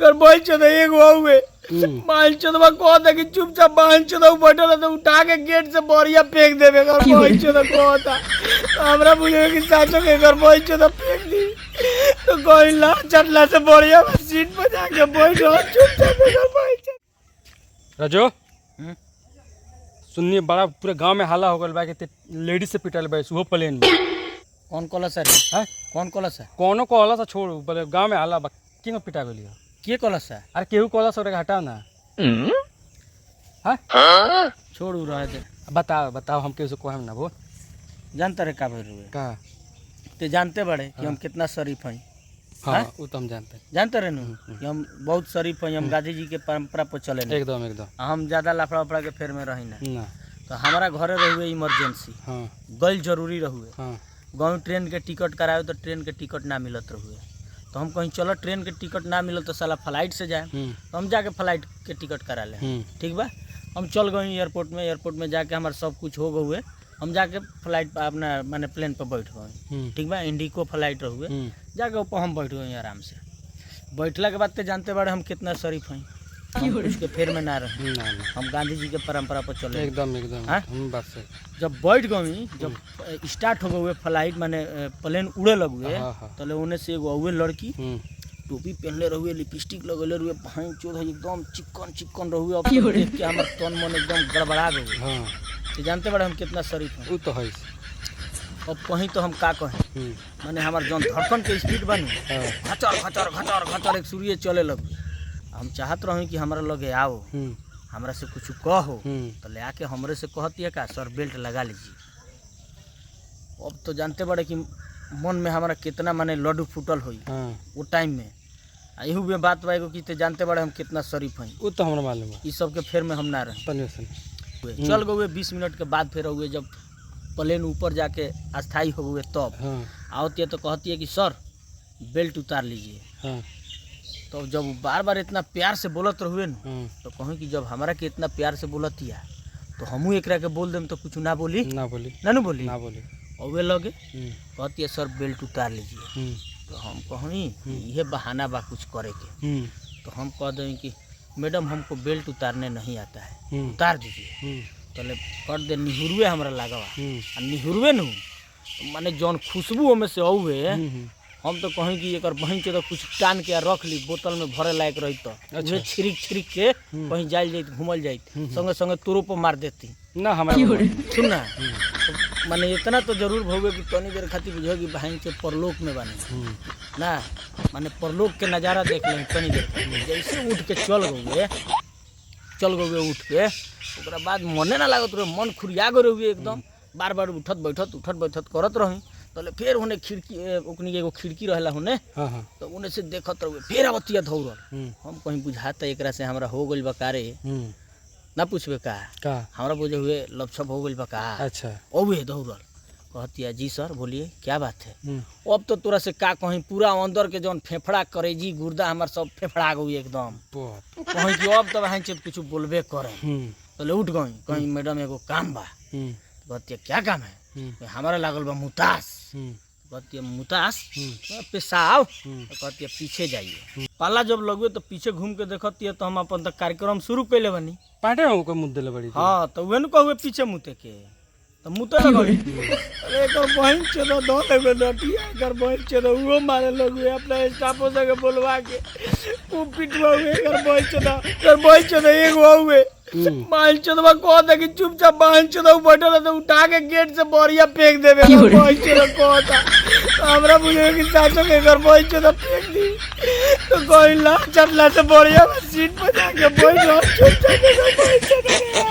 कर बोल चो एक हुए मान चो कह दे कि चुपचाप बांध चो बैठल तो उठा के गेट से बोरिया फेंक देवे कर बोल चो कहता हमरा बुझे कि साचो के कर बोल चो फेंक दी तो कोई ला चटला से बोरिया सीट पर जाके बैठो चुपचाप कर बोल चो। राजू सुनिए बड़ा पूरे गांव में हाला हो गल बा कि लेडीज से पिटल बा वो प्लेन में कौन कॉला सर है कौन कॉला सर कोनो कॉला सा छोड़ बोले गांव में हाला बा किंग पिटा गली के कॉला सर अरे केहू कॉला से हटाओ ना छोड़ रहा है बताओ बताओ हम कैसे कहम ना वो जानते रहे का भर हुए का ते जानते बड़े कि हम कितना शरीफ हैं हाँ वो तो हम जानते हैं जानते रहे कि हम बहुत शरीफ हैं हम गांधी जी के परंपरा पर चले एकदम एकदम हम ज्यादा लफड़ा वफड़ा के फेर में रही ना तो हमारा घरे रहुए इमरजेंसी हाँ गल जरूरी रहुए हाँ गाँव ट्रेन के टिकट कराए तो ट्रेन के टिकट ना मिलत रहुए तो हम कहीं चलो ट्रेन के टिकट ना मिलत तो साला फ्लाइट से जाए तो हम जाके फ्लाइट के टिकट करा ले ठीक बा हम चल गए एयरपोर्ट में जाके हमारे सब कुछ हो गए हम जाके फ्लाइट पर अपना माने प्लेन पर बैठ गए ठीक बा इंडिको फ्लाइट रहुए जाके ऊपर हम बैठ गए आराम से बैठला के बाद तो जानते बारे हम कितना शरीफ हैं उसके फेर में ना रहे हम गांधी जी के परंपरा पर चले एकदम एकदम बात से जब बैठ गई जब स्टार्ट हो गए फ्लाइट माने प्लेन उड़े लगे तो उन्हें से एगो हुए लड़की टोपी पहनले रहुए लिपस्टिक लगेले रहुए भाई चोद एकदम चिकन चिकन रहुए अब तो देख के हमार तन मन एकदम गड़बड़ा गए तो जानते बड़े हम कितना शरीफ हैं तो है अब कहीं तो हम का कहें माने हमार जौन धड़कन के स्पीड बनी घचर घचर घचर घचर एक सूर्य चले लगे हम चाहत रही कि हमारा लगे आओ हमरा से कुछ कहो तो ले आके हमरे से कहती है का सर बेल्ट लगा लीजिए। अब तो जानते बड़े कि मन में हमारा कितना माने लड्डू फूटल हुई वो टाइम में यही में बात बा कि ते जानते बड़े हम कितना शरीफ हैं वो तो हमरा मालूम है इस सब के फेर में हम ना रहे चल गए 20 मिनट के बाद फिर हुए जब प्लेन ऊपर जाके अस्थाई हो गए तब आवती है तो कहती है कि सर बेल्ट उतार लीजिए तो जब बार बार इतना प्यार से बोलत रहुए न तो कहूँ कि जब हमारा के इतना प्यार से बोलत या तो हमू एकरा के बोल देम तो कुछ ना बोली ना बोली और वे लगे कहती है सर बेल्ट उतार लीजिए तो हम कहीं यह बहाना बा कुछ करे के तो हम कह दें कि मैडम हमको बेल्ट उतारने नहीं आता है उतार दीजिए तो कर दे निहुरवे हमारा लागवा निहुरवे न माने जौन खुशबू में से औवे हम तो कहीं कि एक बहन के तो कुछ टान के रख ली बोतल में भरे लायक रही तो अच्छा। छिड़क के कहीं जाल जाती घूमल जाती संगे संगे तोरो पर मार देती ना हमारे सुन ना तो माने इतना तो जरूर भोगे कि तनी देर खातिर बुझे कि बहन के परलोक में बने ना माने परलोक के नज़ारा देख लें तनी देर जैसे उठ के चल गए उठ के ओकरा बाद मने ना लागत रहे मन खुरिया गए रहुए एकदम बार बार उठत बैठत करत रही तो फिर उन्हें खिड़की ओकनी एगो खिड़की रहला होने तो उन्हें से देखत रहुए फिर आवतिया दौड़ल हम कहीं बुझाता एकरा से हमरा हो गइल बा कारे ना पूछबे का हमरा बुझे हुए लपछप हो गइल बा का अच्छा ओवे दौड़ल कहतिया जी सर बोलिए क्या बात है अब तो तोरा से का कहीं पूरा अंदर के जौन फेफड़ा करेजी गुर्दा हमार सब फेफड़ा गई एकदम कहीं कि अब तो वहाँ कुछ बोलबे करे तो उठ गई कहीं मैडम एगो काम बा कहतिया क्या काम है हमारा लागल बा मुतास कहती मुतास पेशाब तो कहती पीछे जाइए पाला जब लगे तो पीछे घूम के देखती है तो हम अपन तक कार्यक्रम शुरू कैले बनी पाटे हो मुद्दे ले बड़ी हाँ तो वे न कहुए पीछे मुते के तो मुते लगल अरे एक बहन चलो दो लगे डटिया एक बहन चलो वो मारे लगे अपना स्टाफों से बोलवा के वो पिटवा हुए एक बहन चलो एक हुए मान चोदवा कह दे कि चुपचाप बांध चोदवा बैठल तो उठा के गेट से बोरिया फेंक देवे बहन चोदवा कहता हमरा बुझे कि साचो के घर बहन चोदवा फेंक दी तो कोई ला चटला से बोरिया सीट पर जाके बैठ चुपचाप